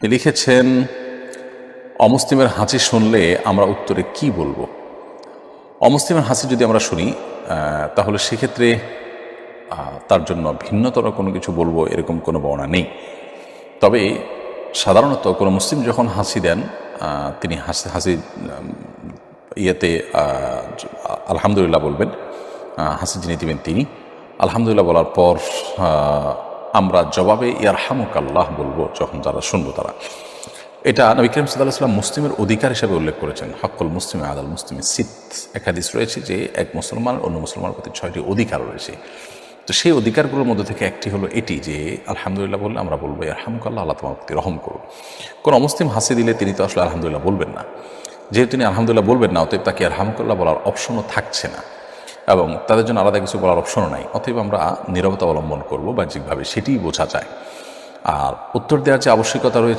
লিখেছেন, অমুসলিমের হাসি শুনলে আমরা উত্তরে কি বলবো? অমুসলিমের হাসি যদি আমরা শুনি তাহলে সেক্ষেত্রে তার জন্য ভিন্নতর কোনো কিছু বলবো এরকম কোনো বর্ণনা নেই। তবে সাধারণত কোনো মুসলিম যখন হাসি দেন তিনি হাসি ইয়েতে আলহামদুলিল্লাহ বলবেন। হাসি যিনি দিবেন তিনি আলহামদুলিল্লাহ বলার পর আমরা জবাবে ইয়ারহামুকাল্লাহ বলবো যখন যারা শুনবো তারা। এটা নবী করিম সাল্লাল্লাহু আলাইহি ওয়াসাল্লাম মুসলিমের অধিকার হিসেবে উল্লেখ করেছেন। হক্কুল মুসলিম আলাল মুসলিমি সিত, এক হাদিস রয়েছে যে এক মুসলমান অন্য মুসলমানের প্রতি 6টি অধিকার রয়েছে। তো সেই অধিকারগুলোর মধ্যে থেকে একটি হলো এটি যে আলহামদুলিল্লাহ বললে আমরা বলবো ইয়ারহামুকাল্লাহ, আল্লাহ তোমার প্রতি রহম করুন। কোন মুসলিম হাসি দিলে তিনি তো আসলে আলহামদুলিল্লাহ বলবেন না। যেহেতু তিনি আলহামদুলিল্লাহ বলবেন না, অতএব তাকে ইয়ারহামুকাল্লাহ বলার অপশনও থাকছে না এবং তাদের জন্য আলাদা কিছু বলার অপশনও নাই। অতএব আমরা নীরবতা অবলম্বন করবো বাহ্যিকভাবে, সেটিই বোঝা যায়। আর উত্তর দেওয়ার যে আবশ্যকতা রয়েছে